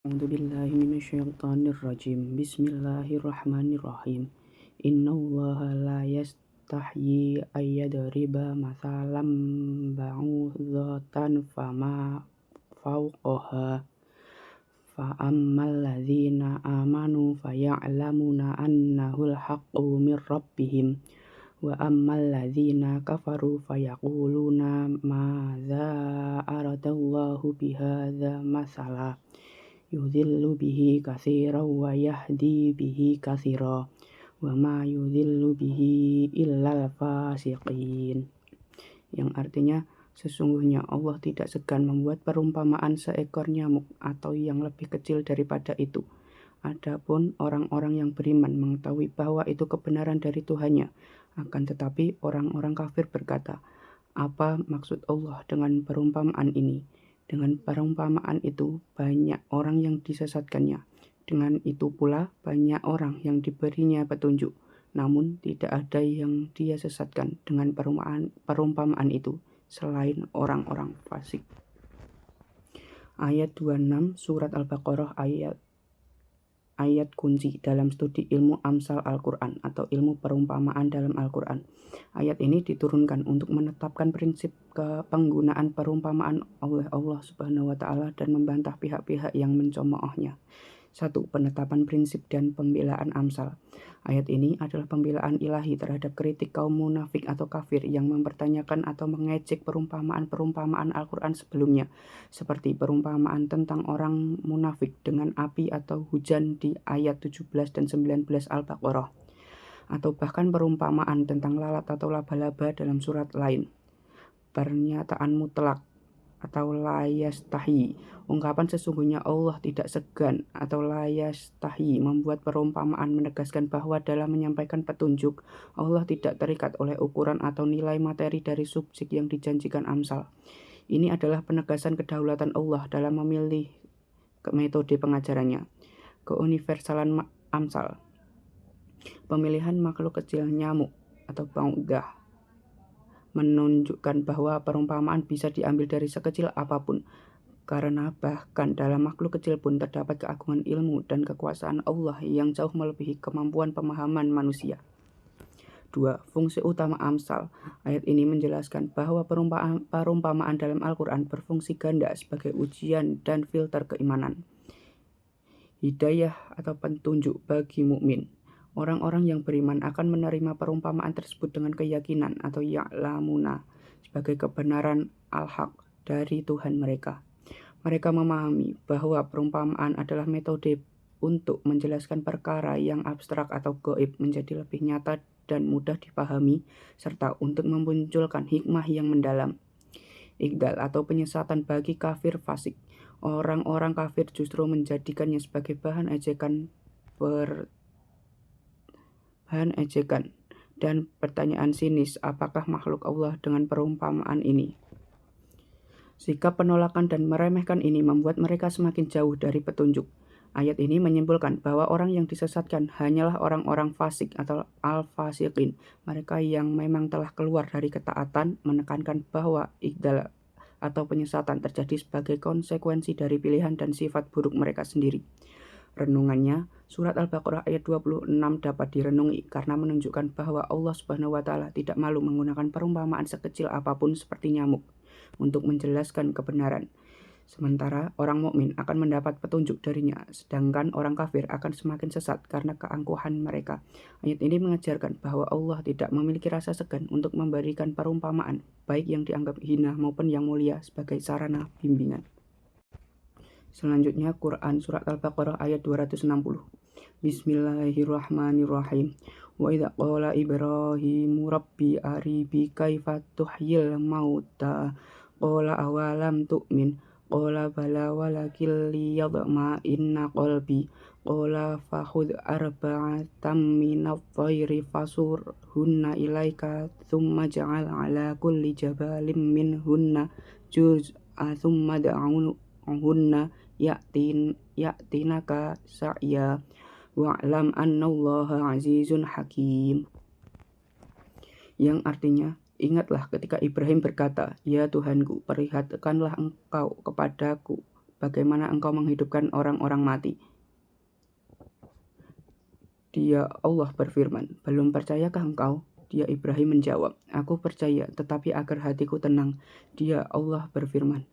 A'udzubillahi minasyaitonirrajim. Bismillahirrahmanirrahim. Innallaha la yastahyi ayyadriba mathalam ba'udzatan fama fawqaha fa'ammal ladzina amanu faya'lamuna annahul haqqu mir rabbihim wa ammal ladzina kafaru fayaquluna madza aradallahu bihadza mathala yudhillu bihi katsiran wa yahdi bihi katsiran wa ma yudhillu bihi illal fasiqin. Yang artinya, sesungguhnya Allah tidak segan membuat perumpamaan seekor nyamuk atau yang lebih kecil daripada itu. Adapun orang-orang yang beriman mengetahui bahwa itu kebenaran dari Tuhannya, akan tetapi orang-orang kafir berkata, apa maksud Allah dengan perumpamaan ini? Dengan perumpamaan itu, banyak orang yang disesatkannya. Dengan itu pula, banyak orang yang diberinya petunjuk. Namun, tidak ada yang dia sesatkan dengan perumpamaan itu, selain orang-orang fasik. Ayat 26 Surat Al-Baqarah ayat kunci dalam studi ilmu Amsal Al-Quran atau ilmu perumpamaan dalam Al-Quran. Ayat ini diturunkan untuk menetapkan prinsip penggunaan perumpamaan oleh Allah Subhanahu wa Ta'ala dan membantah pihak-pihak yang mencemoohnya. 1. Penetapan prinsip dan pembelaan Amsal. Ayat ini adalah pembelaan ilahi terhadap kritik kaum munafik atau kafir yang mempertanyakan atau mengejek perumpamaan-perumpamaan Al-Quran sebelumnya, seperti perumpamaan tentang orang munafik dengan api atau hujan di ayat 17 dan 19 Al-Baqarah, atau bahkan perumpamaan tentang lalat atau laba-laba dalam surat lain. Pernyataan mutlak atau la yastahi, ungkapan sesungguhnya Allah tidak segan atau la yastahi membuat perumpamaan menegaskan bahwa dalam menyampaikan petunjuk, Allah tidak terikat oleh ukuran atau nilai materi dari subjek yang dijanjikan Amsal. Ini adalah penegasan kedaulatan Allah dalam memilih metode pengajarannya. Keuniversalan Amsal. Pemilihan makhluk kecil nyamuk atau baudah menunjukkan bahwa perumpamaan bisa diambil dari sekecil apapun, karena bahkan dalam makhluk kecil pun terdapat keagungan ilmu dan kekuasaan Allah yang jauh melebihi kemampuan pemahaman manusia. 2. Fungsi utama Amsal. Ayat ini menjelaskan bahwa perumpamaan dalam Al-Quran berfungsi ganda sebagai ujian dan filter keimanan. Hidayah atau petunjuk bagi mukmin. Orang-orang yang beriman akan menerima perumpamaan tersebut dengan keyakinan atau ya'lamuna sebagai kebenaran al-haq dari Tuhan mereka. Mereka memahami bahwa perumpamaan adalah metode untuk menjelaskan perkara yang abstrak atau gaib menjadi lebih nyata dan mudah dipahami, serta untuk memunculkan hikmah yang mendalam. Igdal atau penyesatan bagi kafir fasik. Orang-orang kafir justru menjadikannya sebagai bahan ejekan dan pertanyaan sinis, apakah makhluk Allah dengan perumpamaan ini? Sikap penolakan dan meremehkan ini membuat mereka semakin jauh dari petunjuk. Ayat ini menyimpulkan bahwa orang yang disesatkan hanyalah orang-orang fasik atau al-fasiqin, mereka yang memang telah keluar dari ketaatan, menekankan bahwa igdal atau penyesatan terjadi sebagai konsekuensi dari pilihan dan sifat buruk mereka sendiri. Renungannya, surat Al-Baqarah ayat 26 dapat direnungi karena menunjukkan bahwa Allah Subhanahu wa Ta'ala tidak malu menggunakan perumpamaan sekecil apapun seperti nyamuk untuk menjelaskan kebenaran. Sementara orang mukmin akan mendapat petunjuk darinya, sedangkan orang kafir akan semakin sesat karena keangkuhan mereka. Ayat ini mengajarkan bahwa Allah tidak memiliki rasa segan untuk memberikan perumpamaan, baik yang dianggap hina maupun yang mulia, sebagai sarana bimbingan. Selanjutnya Quran Surat Al-Baqarah ayat 260. Bismillahirrahmanirrahim. Wa idza qala Ibrahimu rabbi aribi kaifa tuhyil mauta qala awalam tu'min qala bala walakin liyadma'inna qalbi qala fakhudh arba'atam minadh thairi fasurhunna ilaika thumma ja'al ala kulli jabalin minhunna juz'a thumma da'unhunna ya'tinaka sa'ya wa'lam annallaha azizun hakim. Yang artinya, ingatlah ketika Ibrahim berkata, ya Tuhanku, perlihatkanlah engkau kepadaku bagaimana engkau menghidupkan orang-orang mati? Dia Allah berfirman, belum percayakah engkau? Dia Ibrahim menjawab, aku percaya, tetapi agar hatiku tenang. Dia Allah berfirman,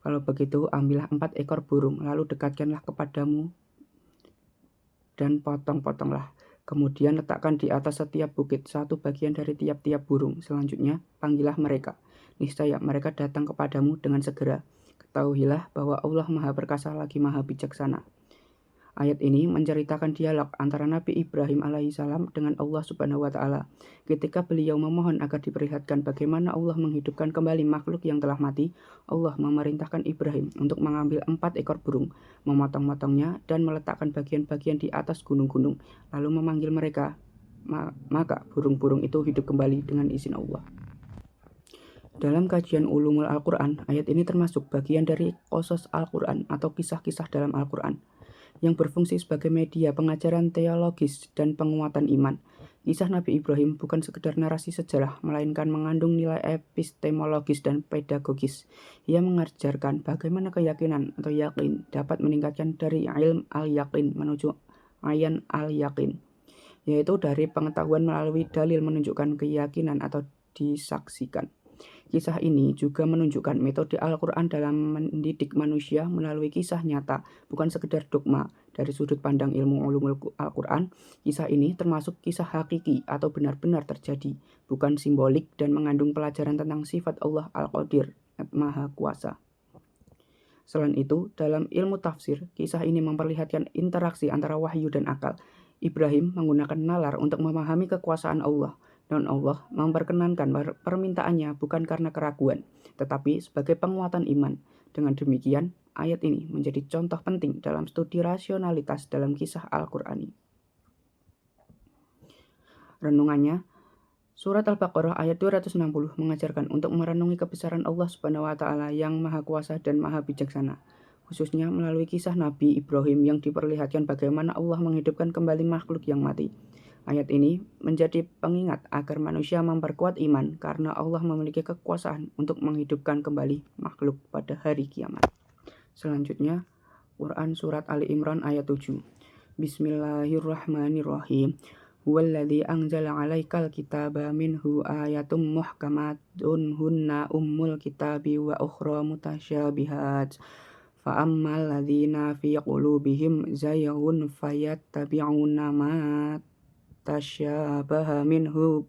kalau begitu ambillah 4 ekor burung, lalu dekatkanlah kepadamu dan potong-potonglah. Kemudian letakkan di atas setiap bukit satu bagian dari tiap-tiap burung. Selanjutnya panggillah mereka. Niscaya mereka datang kepadamu dengan segera. Ketahuilah bahwa Allah Maha Perkasa lagi Maha Bijaksana. Ayat ini menceritakan dialog antara Nabi Ibrahim alaihissalam dengan Allah Subhanahu wa Ta'ala. Ketika beliau memohon agar diperlihatkan bagaimana Allah menghidupkan kembali makhluk yang telah mati, Allah memerintahkan Ibrahim untuk mengambil 4 ekor burung, memotong-motongnya dan meletakkan bagian-bagian di atas gunung-gunung, lalu memanggil mereka. Maka burung-burung itu hidup kembali dengan izin Allah. Dalam kajian ulumul Al-Quran, ayat ini termasuk bagian dari qasas Al-Quran atau kisah-kisah dalam Al-Quran yang berfungsi sebagai media pengajaran teologis dan penguatan iman. Kisah Nabi Ibrahim bukan sekedar narasi sejarah, melainkan mengandung nilai epistemologis dan pedagogis. Ia mengajarkan bagaimana keyakinan atau yakin dapat meningkatkan dari ilm al-yakin menuju ayan al-yakin, yaitu dari pengetahuan melalui dalil menunjukkan keyakinan atau disaksikan. Kisah ini juga menunjukkan metode Al-Quran dalam mendidik manusia melalui kisah nyata, bukan sekedar dogma. Dari sudut pandang ilmu ulumul Al-Quran, kisah ini termasuk kisah hakiki atau benar-benar terjadi, bukan simbolik dan mengandung pelajaran tentang sifat Allah Al-Qadir, Maha Kuasa. Selain itu, dalam ilmu tafsir, kisah ini memperlihatkan interaksi antara wahyu dan akal. Ibrahim menggunakan nalar untuk memahami kekuasaan Allah, dan Allah memperkenankan permintaannya bukan karena keraguan, tetapi sebagai penguatan iman. Dengan demikian, ayat ini menjadi contoh penting dalam studi rasionalitas dalam kisah Al-Qur'ani. Renungannya, Surat Al-Baqarah ayat 260 mengajarkan untuk merenungi kebesaran Allah Subhanahu wa Ta'ala yang Maha Kuasa dan Maha Bijaksana, khususnya melalui kisah Nabi Ibrahim yang diperlihatkan bagaimana Allah menghidupkan kembali makhluk yang mati. Ayat ini menjadi pengingat agar manusia memperkuat iman karena Allah memiliki kekuasaan untuk menghidupkan kembali makhluk pada hari kiamat. Selanjutnya, Quran Surat Ali Imran ayat 7. Bismillahirrahmanirrahim. Huwallazi anzala 'alaikal kitaba minhu ayatum muhkamatun hunna ummul kitabi wa ukhra mutasyabihat. Fa ammal ladzina fi qulubihim zayghun fayattabi'una ma tasyabaha minhu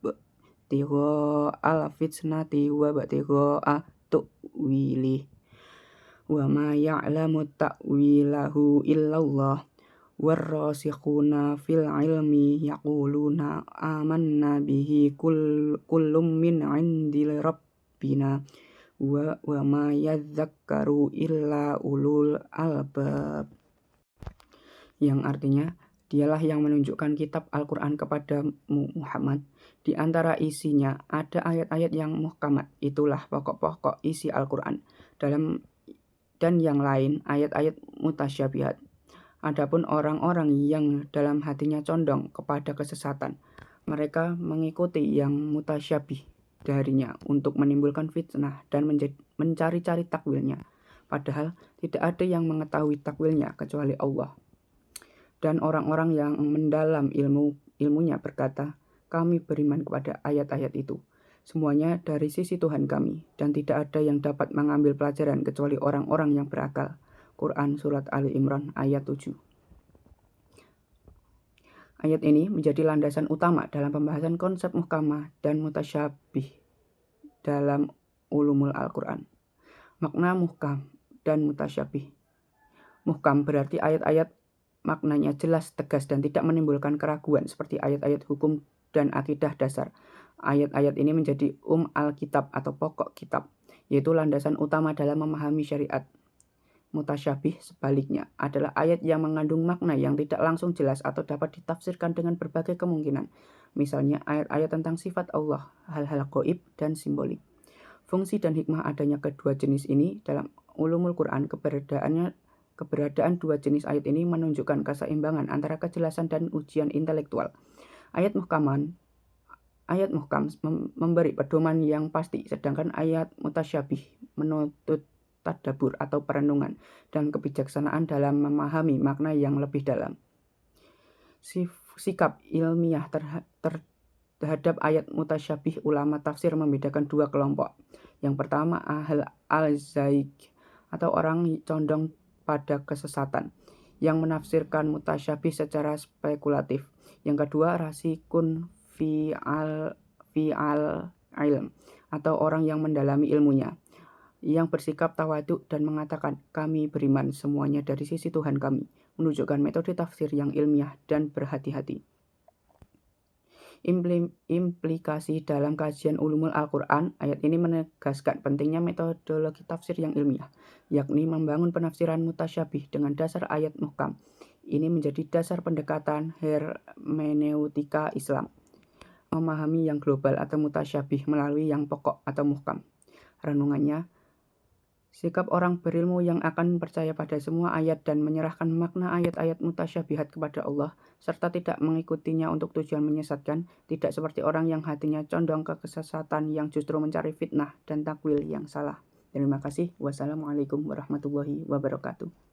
btigha al-fitnati wa btigha ta'wilih wa ma ya'lamu ta'wilahu illallah warrasikhuna fil ilmi yaquluna amanna bihi kullum min 'indi rabbina wa ma yadhakkaru illa ulul albab, yang artinya dialah yang menunjukkan kitab Al-Quran kepadamu Muhammad. Di antara isinya ada ayat-ayat yang muhkamat, itulah pokok-pokok isi Al-Quran. Dan yang lain ayat-ayat mutasyabihat. Adapun orang-orang yang dalam hatinya condong kepada kesesatan, mereka mengikuti yang mutasyabih darinya untuk menimbulkan fitnah dan mencari-cari takwilnya. Padahal tidak ada yang mengetahui takwilnya kecuali Allah. Dan orang-orang yang mendalam ilmunya berkata, kami beriman kepada ayat-ayat itu. Semuanya dari sisi Tuhan kami, dan tidak ada yang dapat mengambil pelajaran kecuali orang-orang yang berakal. Quran Surat Ali Imran ayat 7. Ayat ini menjadi landasan utama dalam pembahasan konsep muhkamah dan mutasyabih dalam ulumul Al-Quran. Makna muhkam dan mutasyabih. Muhkam berarti ayat-ayat maknanya jelas, tegas, dan tidak menimbulkan keraguan seperti ayat-ayat hukum dan akidah dasar. Ayat-ayat ini menjadi al-kitab atau pokok kitab, yaitu landasan utama dalam memahami syariat. Mutasyabih sebaliknya adalah ayat yang mengandung makna yang tidak langsung jelas atau dapat ditafsirkan dengan berbagai kemungkinan. Misalnya ayat-ayat tentang sifat Allah, hal-hal gaib, dan simbolik. Fungsi dan hikmah adanya kedua jenis ini dalam ulumul Quran, keberadaan dua jenis ayat ini menunjukkan keseimbangan antara kejelasan dan ujian intelektual. Ayat muhkam memberi pedoman yang pasti, sedangkan ayat mutasyabih menuntut tadabbur atau perenungan, dan kebijaksanaan dalam memahami makna yang lebih dalam. Sikap ilmiah terhadap ayat mutasyabih, ulama tafsir membedakan dua kelompok. Yang pertama, ahal al-zaig atau orang condong pada kesesatan yang menafsirkan mutasyabih secara spekulatif. Yang kedua, rasikun fi al ilm atau orang yang mendalami ilmunya, yang bersikap tawaduk dan mengatakan kami beriman semuanya dari sisi Tuhan kami, menunjukkan metode tafsir yang ilmiah dan berhati-hati. Implikasi dalam kajian ulumul Al-Quran, ayat ini menegaskan pentingnya metodologi tafsir yang ilmiah, yakni membangun penafsiran mutasyabih dengan dasar ayat muhkam. Ini menjadi dasar pendekatan hermeneutika Islam, memahami yang global atau mutasyabih melalui yang pokok atau muhkam. Renungannya, sikap orang berilmu yang akan percaya pada semua ayat dan menyerahkan makna ayat-ayat mutasyabihat kepada Allah, serta tidak mengikutinya untuk tujuan menyesatkan, tidak seperti orang yang hatinya condong ke kesesatan yang justru mencari fitnah dan takwil yang salah. Terima kasih. Wassalamualaikum warahmatullahi wabarakatuh.